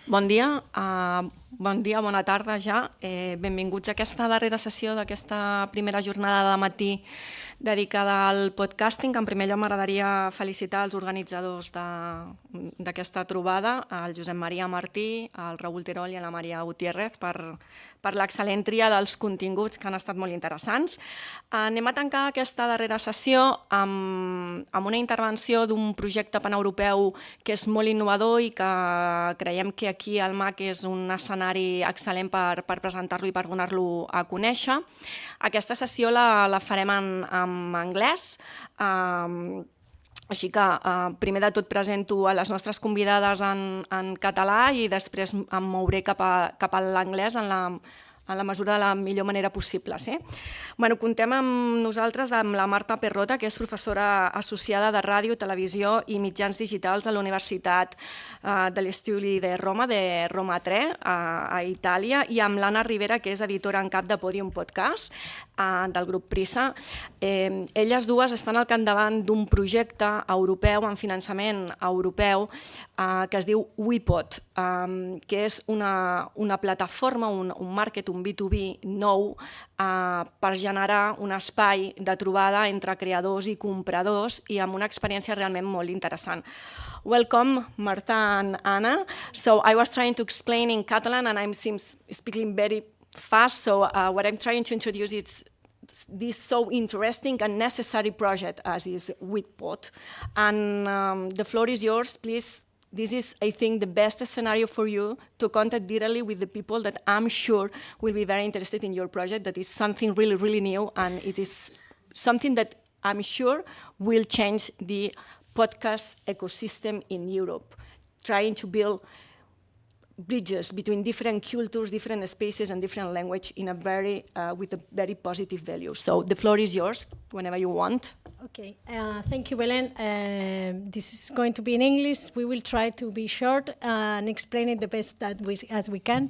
Bon dia, bona tarda ja. Benvinguts a aquesta darrera sessió d'aquesta primera jornada de matí dedicada al podcasting. En primer lloc m'agradaria felicitar els organitzadors d'aquesta trobada, el Josep Maria Martí, el Raül Terol i la Maria Gutiérrez per l'excel·lent tria dels continguts que han estat molt interessants. Anem a tancar aquesta darrera sessió amb una intervenció d'un projecte paneuropeu que és molt innovador i que creiem que aquí al MAC és un escenari excel·lent per presentar-lo i per donar-lo a conèixer. Aquesta sessió la farem en anglès, així que primer de tot presento a les nostres convidades en català i després em mouré cap a l'anglès en la mesura de la millor manera possible. Contem amb nosaltres amb la Marta Perrota, que és professora associada de ràdio, televisió i mitjans digitals a la Universitat degli Studi de Roma 3, a Itàlia, i amb l'Anna Rivera, que és editora en cap de Podium Podcast, del grup Prisa. Elles dues estan al capdavant d'un projecte europeu, amb finançament europeu, que es diu WePod, que és una plataforma, un market, un B2B nou per generar un espai de trobada entre creadors i compradors i amb una experiència realment molt interessant. Welcome, Marta and Anna. So I was trying to explain in Catalan and I'm speaking very fast, so what I'm trying to introduce is this so interesting and necessary project as is WePod. And the floor is yours, please. This is, I think, the best scenario for you to contact directly with the people that I'm sure will be very interested in your project. That is something really, really new, and it is something that I'm sure will change the podcast ecosystem in Europe, trying to build bridges between different cultures, different spaces, and different language with a very positive value. So the floor is yours whenever you want. Okay, thank you, Belen. This is going to be in English. We will try to be short and explain it the best as we can.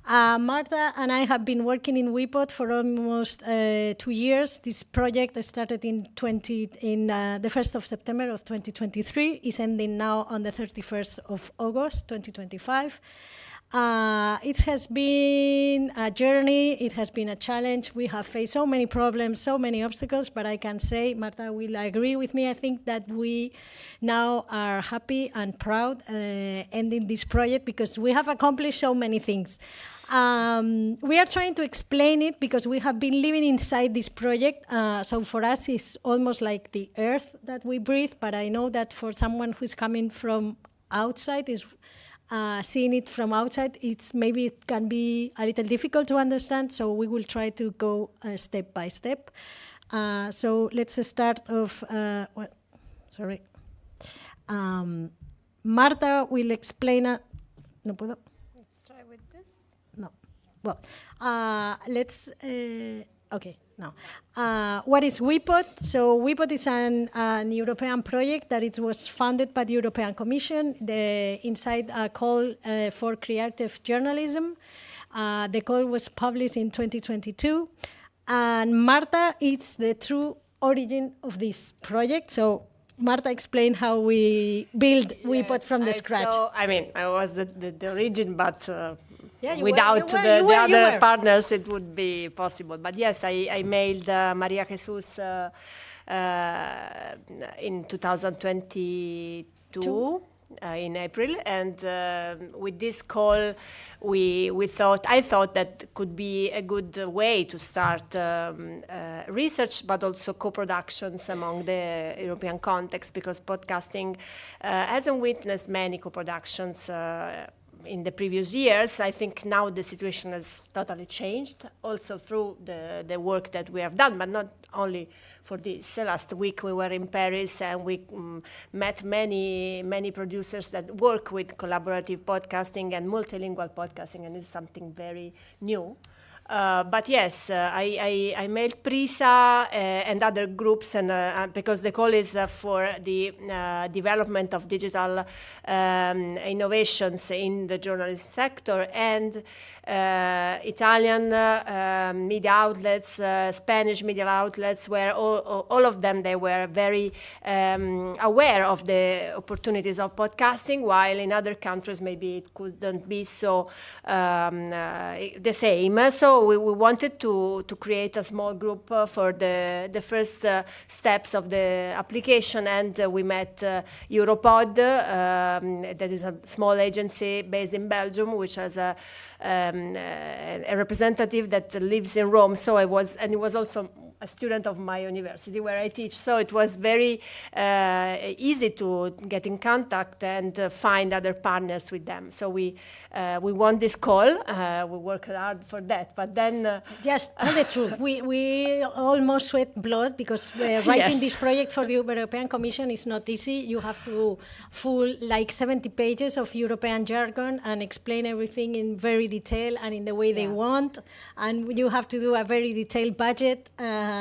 Marta and I have been working in WePod for almost 2 years. This project started in the 1st of September of 2023, is ending now on the 31st of August 2025. It has been a journey, it has been a challenge. We have faced so many problems, so many obstacles, but I can say, Marta will agree with me, I think that we now are happy and proud ending this project because we have accomplished so many things. We are trying to explain it because we have been living inside this project. So for us, it's almost like the earth that we breathe, but I know that for someone who's coming from outside, seeing it from outside, maybe it can be a little difficult to understand, so we will try to go step by step. So let's start off. Marta will explain. No puedo. Let's try with this. No. Well, okay. Now, what is WePod? So WePod is an European project that it was funded by the European Commission inside a call for creative journalism. The call was published in 2022. And Marta is the true origin of this project. So Marta, explain how we build WePod from the scratch. I was the origin, but without the other partners, it would be possible. But yes, I mailed Maria Jesus in 2022 in April, and with this call, I thought that could be a good way to start research, but also co-productions among the European context, because podcasting hasn't witnessed many co-productions in the previous years. I think now the situation has totally changed, also through the work that we have done, but not only for this. Last week we were in Paris and we met many producers that work with collaborative podcasting and multilingual podcasting, and it's something very new. But yes, I mailed PRISA and other groups, and because the call is for the development of digital innovations in the journalism sector, and Italian media outlets, Spanish media outlets, where all of them, they were very aware of the opportunities of podcasting, while in other countries maybe it couldn't be so the same. So we wanted to create a small group for the first steps of the application, and we met EUROPEA, that is a small agency based in Belgium, which has a representative that lives in Rome. So he was also a student of my university where I teach. So it was very easy to get in contact and find other partners with them. So we won this call. We worked hard for that. But then... Just tell the truth. We almost sweat blood because writing Yes. this project for the European Commission is not easy. You have to full like 70 pages of European jargon and explain everything in very detail and in the way they want. And you have to do a very detailed budget. And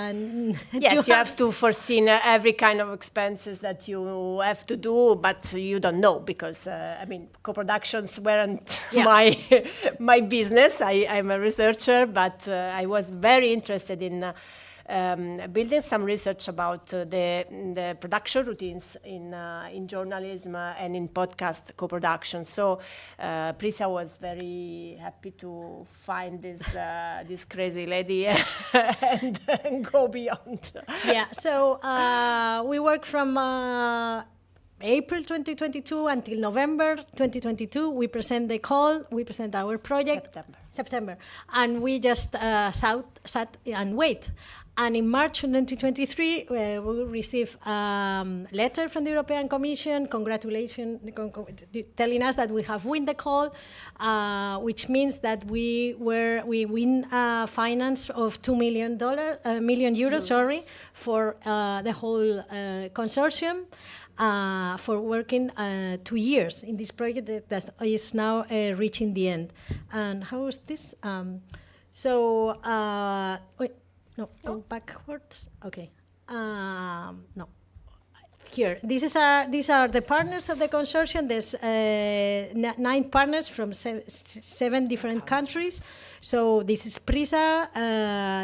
Yes, you have to foresee every kind of expenses that you have to do, but you don't know because, co-productions weren't my business. I'm a researcher, but I was very interested in building some research about the production routines in journalism and in podcast co-production. So Prisa was very happy to find this crazy lady and go beyond. Yeah, so we worked from April 2022 until November 2022. We present the call, we present our project. September. And we just sat and wait. And in March 2023, we received a letter from the European Commission, telling us that we have won the call, which means that we win a finance of $2 million for the whole consortium. For working 2 years in this project that is now reaching the end. And how is this? Go backwards. Okay. No. Here, these are the partners of the consortium. There's 9 partners from 7 different countries. So this is Prisa,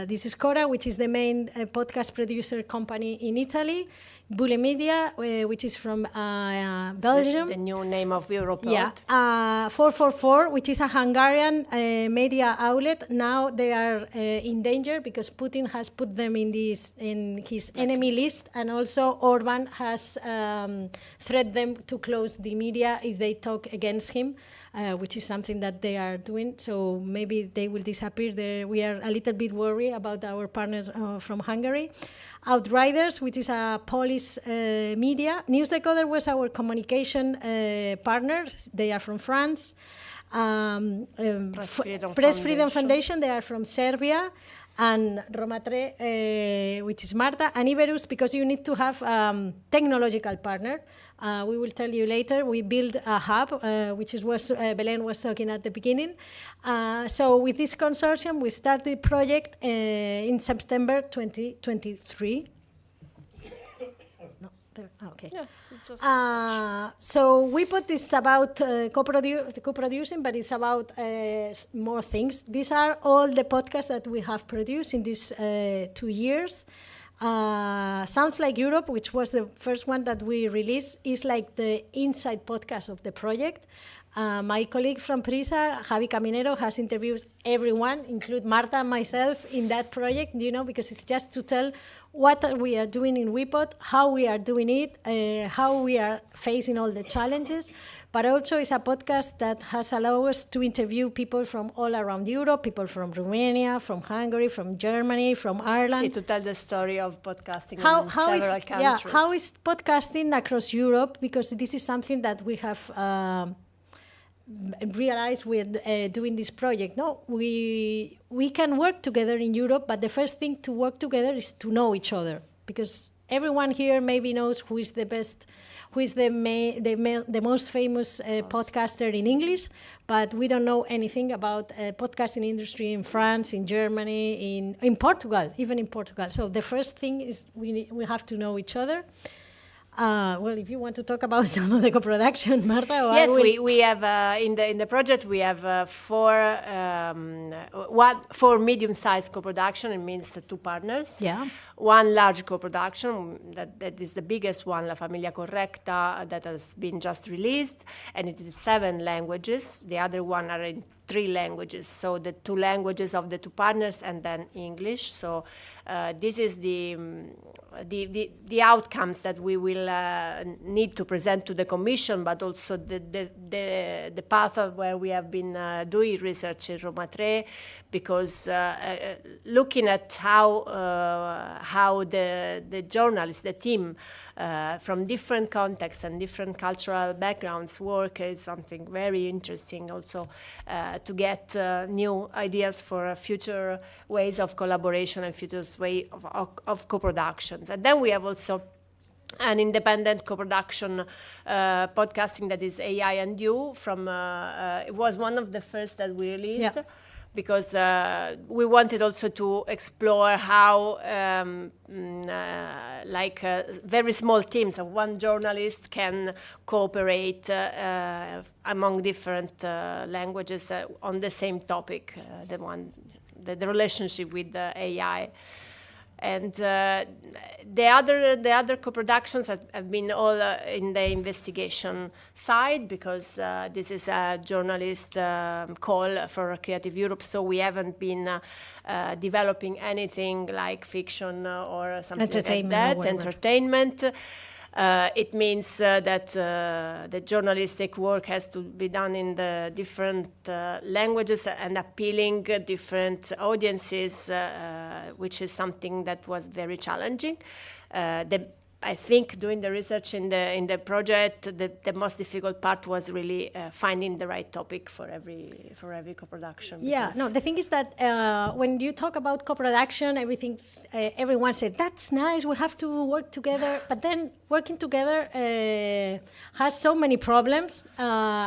this is Cora, which is the main podcast producer company in Italy, Bule Media, which is from Belgium. The new name of EUROPEA. Yeah, 444, which is a Hungarian media outlet. Now they are in danger because Putin has put them in his enemy list, and also Orban has threatened them to close the media if they talk against him, which is something that they are doing. So maybe they will disappear. We are a little bit worried about our partners from Hungary. Outriders, which is a Polish media. News Decoder was our communication partner. They are from France. Press Freedom Foundation, they are from Serbia. And Romatre, which is Marta, and Iberus, because you need to have technological partner. We will tell you later. We built a hub, which is what Belén was talking at the beginning. So with this consortium, we started the project in September 2023. Okay. Yes, it's just so WePod is about co-producing, but it's about more things. These are all the podcasts that we have produced in these 2 years. Sounds Like Europe, which was the first one that we released, is like the inside podcast of the project. My colleague from Prisa, Javi Caminero, has interviewed everyone, including Marta and myself, in that project, because it's just to tell what we are doing in WePod, how we are doing it, how we are facing all the challenges. But also it's a podcast that has allowed us to interview people from all around Europe, people from Romania, from Hungary, from Germany, from Ireland. to tell the story of podcasting in several countries. Yeah, how is podcasting across Europe? Because this is something that we have realized with doing this project. No, we can work together in Europe, but the first thing to work together is to know each other, because everyone here maybe knows who is the best, who is the most famous podcaster in English, but we don't know anything about podcasting industry in France, in Germany, in Portugal, even in Portugal. So the first thing is we have to know each other. Well, if you want to talk about some of the co-production, Marta. Yes, we have in the project we have four medium-sized co-production. It means 2 partners. Yeah. One large co-production that is the biggest one, La Famiglia Correcta, that has been just released, and it is 7 languages. The other one are in 3 languages. So the 2 languages of the 2 partners, and then English. So this is the outcomes that we will need to present to the Commission, but also the path of where we have been doing research in Roma 3, because looking at how the journalists, the team from different contexts and different cultural backgrounds work is something very interesting also to get new ideas for future ways of collaboration and future way of co-productions. And then we have also an independent co-production podcasting that is AI and You. It was one of the first that we released. Yeah. Because we wanted also to explore how very small teams of 1 journalist can cooperate among different languages on the same topic, the relationship with the AI. And the other co-productions have been all in the investigation side, because this is a journalist call for Creative Europe, so we haven't been developing anything like fiction or something like that, entertainment. It means that the journalistic work has to be done in the different languages and appealing different audiences, which is something that was very challenging. I think doing the research in the project, the most difficult part was really finding the right topic for every co-production. Yeah, no, the thing is that when you talk about co-production, everyone said, that's nice, we have to work together. But then working together has so many problems.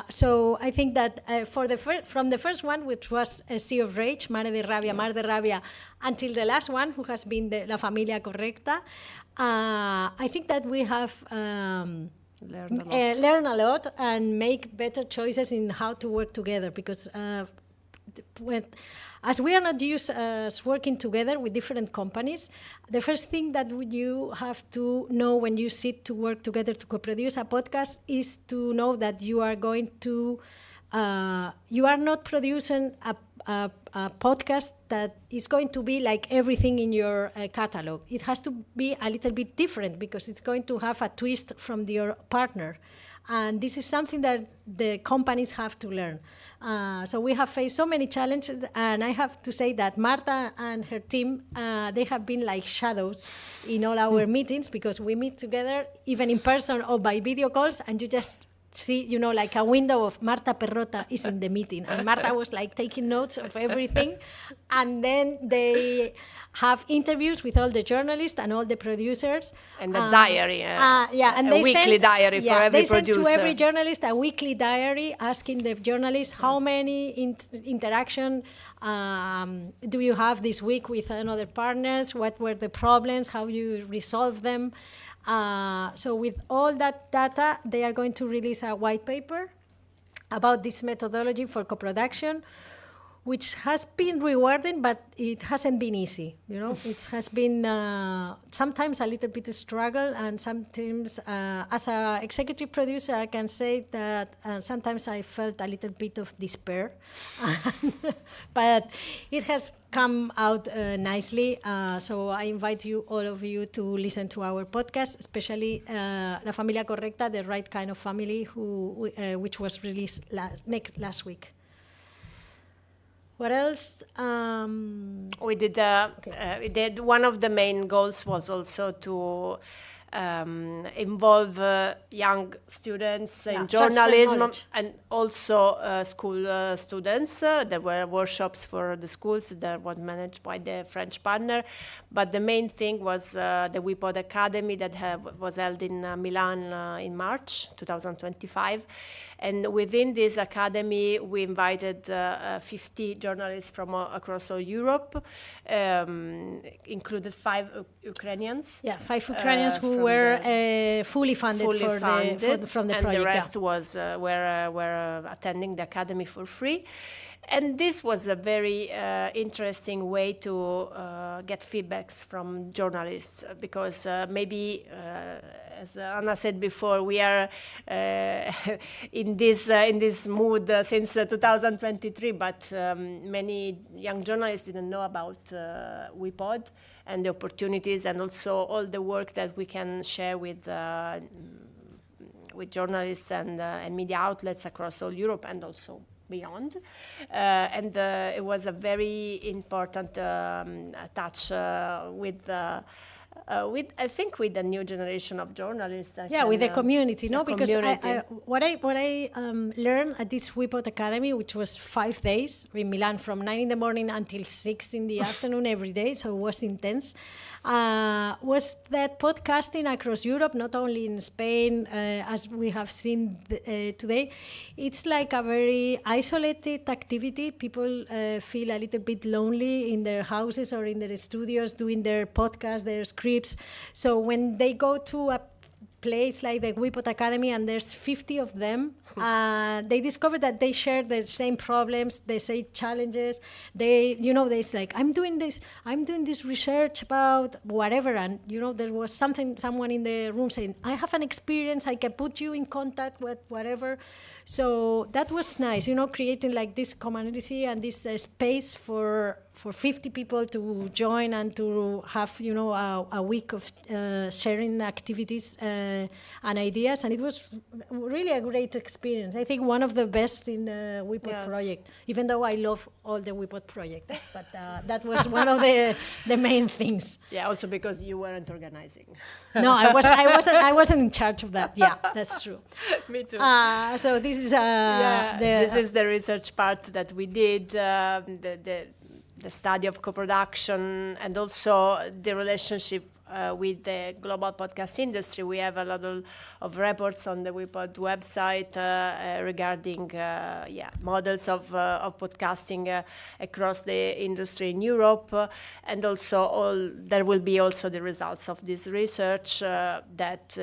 So I think that from the first one, which was A Sea of Rage, Mare de Rabia, yes. Mar de Rabia, until the last one, who has been La Famiglia Correcta, I think that we have learn a lot and make better choices in how to work together, because as we are not used as working together with different companies, the first thing that you have to know when you sit to work together to co-produce a podcast is to know that you are going to you are not producing a podcast that is going to be like everything in your catalog. It has to be a little bit different, because it's going to have a twist from your partner. And this is something that the companies have to learn. So we have faced so many challenges, and I have to say that Marta and her team, they have been like shadows in all our meetings, because we meet together even in person or by video calls, and you just see, like a window of Marta Perrota is in the meeting, and Marta was like taking notes of everything. And then they have interviews with all the journalists and all the producers. And the diary. And a weekly diary for every producer. They send to every journalist a weekly diary asking the journalist how many interaction do you have this week with another partners, what were the problems, how you resolve them. So with all that data, they are going to release a white paper about this methodology for co-production, which has been rewarding, but it hasn't been easy. It has been sometimes a little bit of struggle, and sometimes, as an executive producer, I can say that sometimes I felt a little bit of despair, but it has come out nicely. So I invite all of you to listen to our podcast, especially La Famiglia Correcta, the right kind of family, which was released last week. What else? We did one of the main goals was also to involve young students in journalism and also school students. There were workshops for the schools that was managed by the French partner, but the main thing was the WePod Academy that was held in Milan in March 2025. And within this academy, we invited 50 journalists from across all Europe, included 5 Ukrainians. Yeah, 5 Ukrainians who were fully funded from the and project. The rest were attending the academy for free. And this was a very interesting way to get feedbacks from journalists, because maybe, as Anna said before, we are in this mood since 2023, but many young journalists didn't know about WePod and the opportunities, and also all the work that we can share with journalists and media outlets across all Europe and also beyond. And it was a very important touch with I think with the new generation of journalists. With the community, no? Because community. What I learned at this WePod Academy, which was 5 days in Milan, from 9 in the morning until 6 in the afternoon every day, so it was intense, was that podcasting across Europe, not only in Spain, as we have seen today, it's like a very isolated activity. People feel a little bit lonely in their houses or in their studios doing their podcasts, their scripts. So when they go to a place like the WePod Academy and there's 50 of them, they discover that they share the same problems, the same challenges. There's like, I'm doing this research about whatever, and there was someone in the room saying, I have an experience, I can put you in contact with whatever. So that was nice, creating like this community and this space for 50 people to join and to have, a week of sharing activities and ideas. And it was really a great experience. I think one of the best in the WePod project, even though I love all the WePod project. But that was one of the main things. Yeah, also because you weren't organizing. No, I wasn't in charge of that. Yeah, that's true. Me too. So this is this is the research part that we did, the study of co-production, and also the relationship with the global podcast industry. We have a lot of reports on the WePod website regarding models of podcasting across the industry in Europe, and also there will be also the results of this research that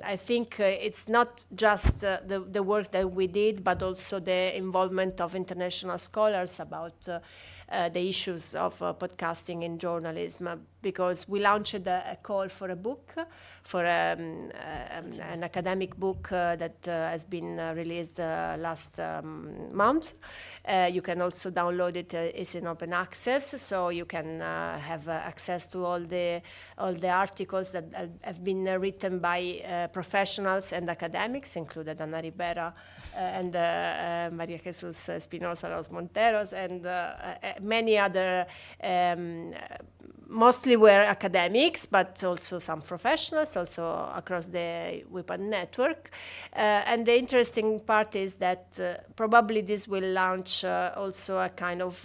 I think it's not just the work that we did, but also the involvement of international scholars about the issues of podcasting in journalism, because we launched a call for a book, for an academic book that has been released last month. You can also download it. It's in open access, so you can have access to all the articles that have been written by professionals and academics, included Ana Ribera and Maria Jesus Espinosa Los Monteros, and many other, mostly were academics, but also some professionals, also across the WePod network. And the interesting part is that probably this will launch also a kind of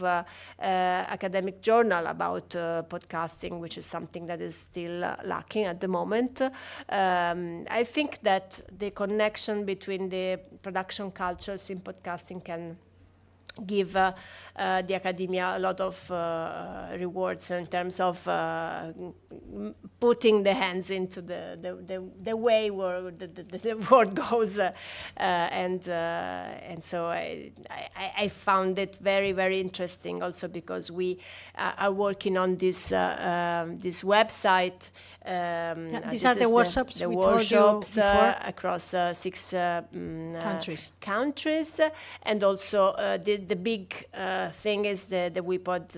academic journal about podcasting, which is something that is still lacking at the moment. I think that the connection between the production cultures in podcasting can give the academia a lot of rewards in terms of putting the hands into the way where the world goes, and so I found it very, very interesting also because we are working on this website. These are the workshops we told you before. Across 6 countries, and also the big thing is the WePod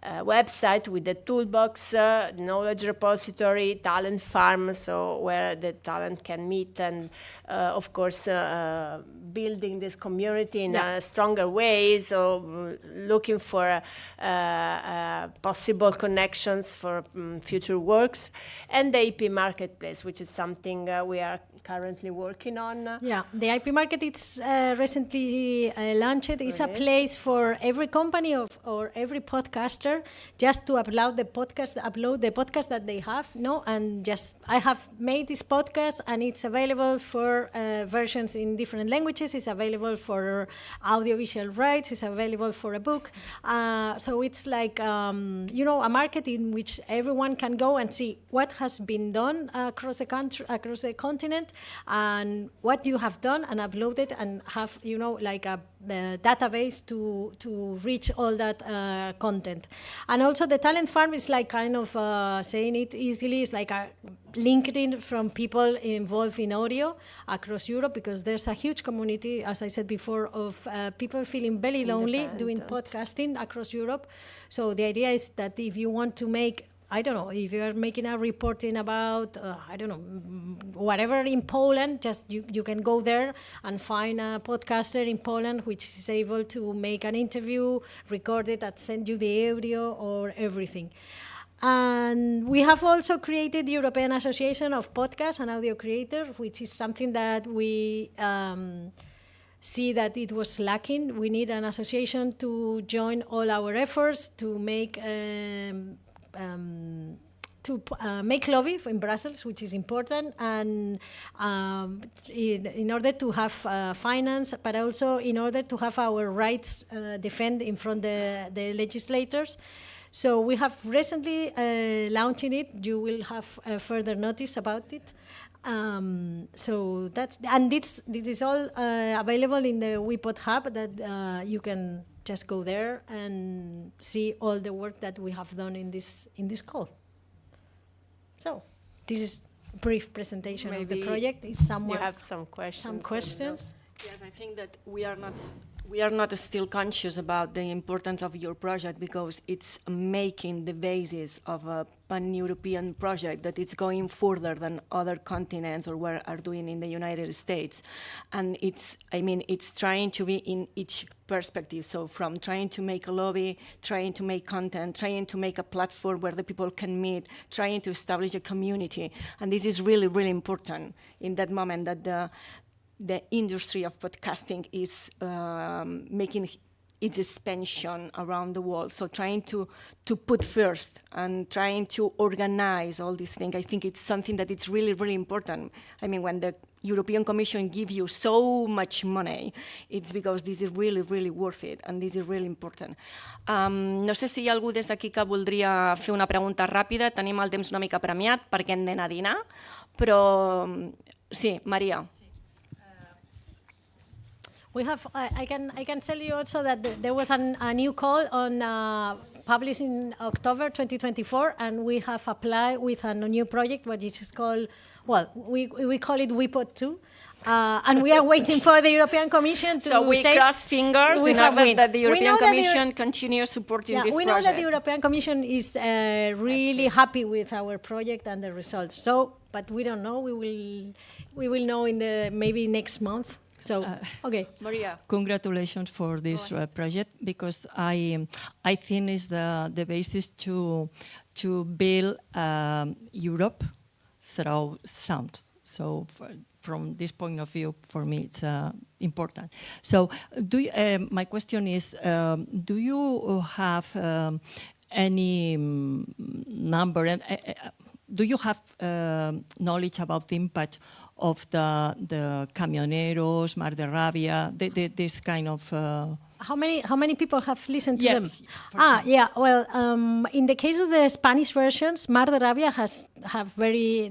website with the toolbox, knowledge repository, talent farm, so where the talent can meet, and of course building this community in a stronger way, so looking for possible connections for future works, and the IP marketplace, which is something we are currently working on. Yeah, the IP market it's recently launched. It's a place for every company or every podcaster just to upload the podcast that they have, and just I have made this podcast and it's available for versions in different languages. It's available for audiovisual rights. It's available for a book. So it's like a market in which everyone can go and see what has been done across the country, across the continent, and what you have done, and upload it, and have like a database to reach all that content. And also the talent farm is like kind of saying it easily, it's like a LinkedIn from people involved in audio across Europe, because there's a huge community, as I said before, of people feeling very lonely doing podcasting across Europe. So the idea is that if you want to make, I don't know, if you're making a reporting about, whatever in Poland, just you can go there and find a podcaster in Poland which is able to make an interview, record it, and send you the audio or everything. And we have also created the European Association of Podcasts and Audio Creators, which is something that we see that it was lacking. We need an association to join all our efforts to make lobby in Brussels, which is important, and in order to have finance, but also in order to have our rights defended in front of the legislators. So we have recently launched it. You will have further notice about it. So this is all available in the WePod hub that you can just go there and see all the work that we have done in this call. So this is a brief presentation of the project. If someone you have some questions. Yes, I think that we are not still conscious about the importance of your project, because it's making the basis of a pan-European project that is going further than other continents or what are doing in the United States. And it's trying to be in each perspective. So from trying to make a lobby, trying to make content, trying to make a platform where the people can meet, trying to establish a community. And this is really, really important in that moment that the industry of podcasting is making its expansion around the world. So trying to put first and trying to organize all these things, I think it's something that it's really, really important. I mean, when the European Commission gives you so much money, it's because this is really, really worth it, and this is really important. No sé si hi ha algú des d'aquí que voldria fer una pregunta ràpida. Tenim el temps una mica premiat perquè hem d'anar a dinar, però sí, Maria. We have. I can tell you also that there was a new call on published in October 2024, and we have applied with a new project, which is called. Well, we call it WePod 2. And we are waiting for the European Commission to say... So we cross fingers in order that the European Commission continues supporting this project. We know that the European Commission is really happy with our project and the results. So, but we don't know. We will know in maybe next month. So, okay, Maria. Congratulations for this project, because I think it's the basis to build Europe through sound. So from this point of view, for me, it's important. So my question is, do you have any number, do you have knowledge about the impact of the camioneros, Mar de Rabia, this kind of... How many people have listened to them? Yeah. Well, in the case of the Spanish versions, Mar de Rabia have very.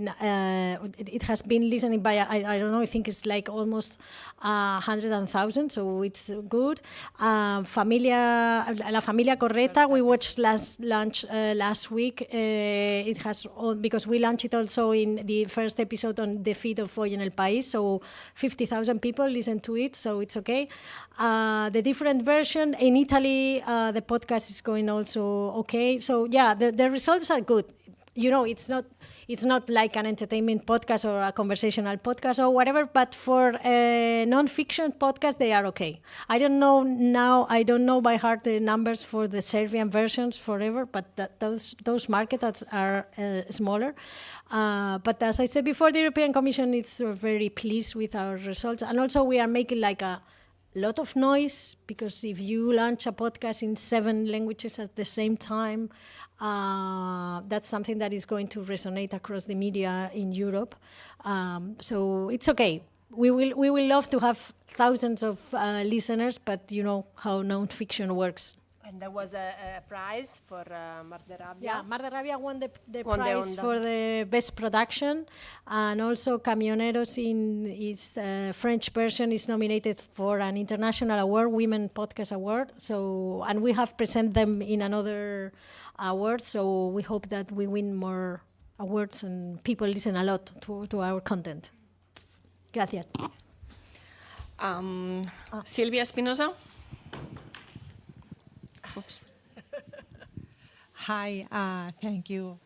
It has been listened by I don't know. I think it's like almost 100,000. So it's good. La Familia Correta we watched last week. It has because we launched it also in the first episode on the feed of Hoy en el País. So 50,000 people listened to it. So it's okay. The different different version. In Italy, the podcast is going also okay. So yeah, the results are good. You know, it's not like an entertainment podcast or a conversational podcast or whatever, but for a non-fiction podcast, they are okay. I don't know by heart the numbers for the Serbian versions forever, but those markets are smaller. But as I said before, the European Commission is very pleased with our results. And also we are making like a lot of noise, because if you launch a podcast in 7 languages at the same time, that's something that is going to resonate across the media in Europe. So it's okay. We will love to have thousands of listeners, but you know how non-fiction works. And there was a prize for Mar de Rabia. Yeah, Mar de Rabia won the prize for the best production, and also Camioneros in its French version is nominated for an international award, Women Podcast Award. So, and we have presented them in another award. So we hope that we win more awards and people listen a lot to our content. Gracias. Silvia Espinosa. Oops. Hi, thank you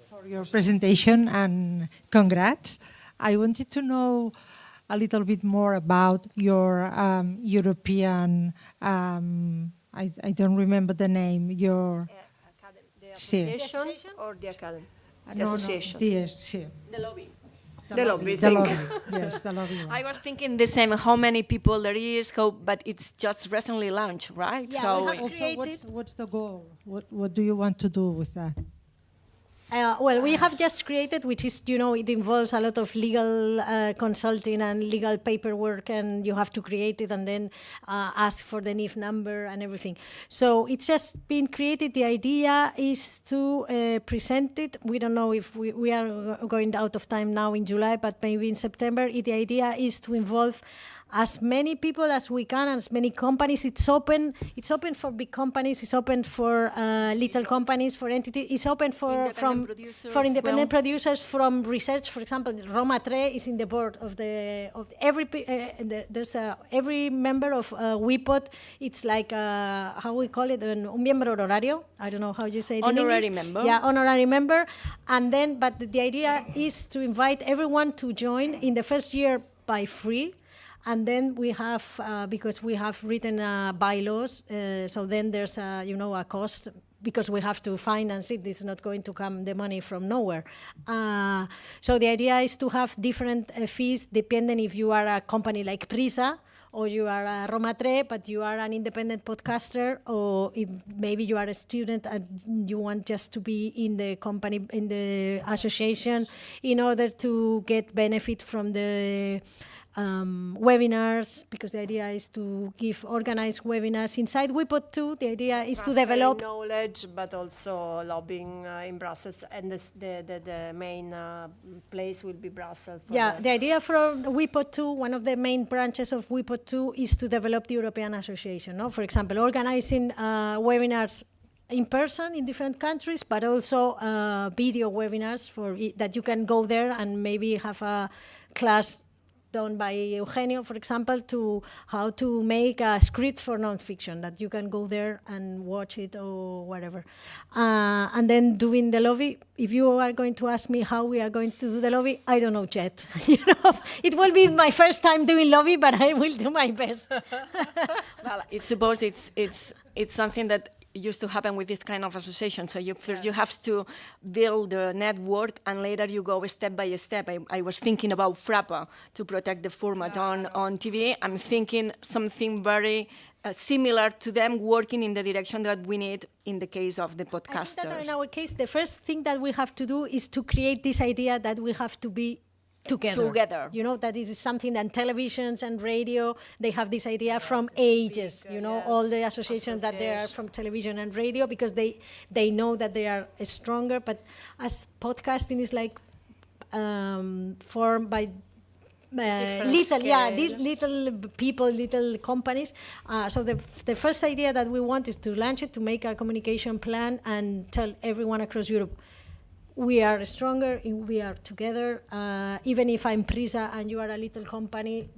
for your presentation and congrats. I wanted to know a little bit more about your European, I don't remember the name, your... The association or the academy? The association. The lobby. The lobby, yes, the lobby one. I was thinking the same, how many people there is, but it's just recently launched, right? Yeah, so we have Also, what's the goal? What do you want to do with that? Well, we have just created, which is, you know, it involves a lot of legal consulting and legal paperwork, and you have to create it and then ask for the NIF number and everything. So it's just been created. The idea is to present it. We don't know if we are going out of time now in July, but maybe in September. The idea is to involve as many people as we can, as many companies. It's open for big companies. It's open for little companies, for entities. It's open for independent producers, from research. For example, Roma 3 is in the board of every member of WePod. It's like how we call it, un miembro honorario. I don't know how you say it. Honorary in English. member. Yeah, honorary member. And then, but the idea is to invite everyone to join in the first year by free. And then we have, because we have written bylaws, so then there's a cost, because we have to finance it. It's not going to come the money from nowhere. So the idea is to have different fees depending if you are a company like Prisa, or you are a Roma 3, but you are an independent podcaster, or if maybe you are a student and you want just to be in the company, in the association, in order to get benefit from the webinars, because the idea is to organize webinars inside WePod 2. The idea is to develop knowledge, but also lobbying in Brussels, and the main place will be Brussels. The idea for WePod 2, one of the main branches of WePod 2, is to develop the European Association. No? For example, organizing webinars in person in different countries, but also video webinars that you can go there and maybe have a class done by Eugenio, for example, to how to make a script for nonfiction, that you can go there and watch it or whatever. And then doing the lobby, if you are going to ask me how we are going to do the lobby, I don't know yet. It will be my first time doing lobby, but I will do my best. Well, I suppose it's something that used to happen with this kind of association. So first you have to build the network, and later you go step by step. I was thinking about Frappa to protect the format on TV. I'm thinking something very similar to them, working in the direction that we need in the case of the podcasters. I think that in our case, the first thing that we have to do is to create this idea that we have to be together. You know, that it is something that televisions and radio, they have this idea from ages, all the associations that they are from television and radio, because they know that they are stronger. But as podcasting is like formed by little people, little companies. So the first idea that we want is to launch it, to make a communication plan and tell everyone across Europe, we are stronger, we are together. Even if I'm Prisa and you are a little company,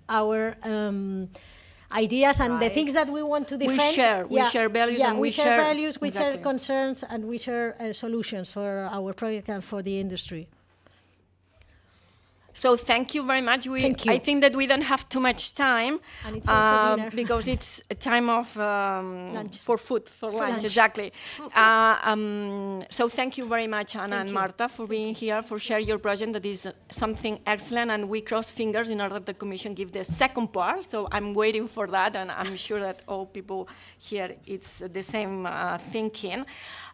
our ideas and the Right. things that we want to We defend. share values and we we share share- values, we share exactly. concerns, and we share solutions for our project and for the industry. So thank you very much. Thank you. I think that we don't have too much time And it's also dinner. because it's a time of for food, for lunch, lunch. exactly. So thank you very much, Anna and Marta, for being here, for sharing your project. That is something excellent, and we cross fingers in order that the Commission give the second part. So I'm waiting for that, and I'm sure that all people here, it's the same thinking.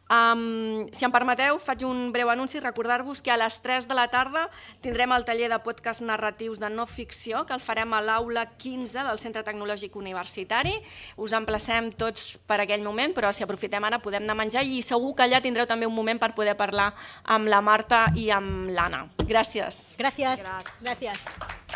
Si em permeteu, faig un breu anunci, recordar-vos que a les 3 de la tarda tindrem el taller de podcast narratius de no ficció, que el farem a l'aula 15 del Centre Tecnològic Universitari. Us emplacem tots per aquell moment, però si aprofitem ara podem anar a menjar i segur que allà tindreu també un moment per poder parlar amb la Marta i amb l'Anna. Gràcies. Gracias. Gracias.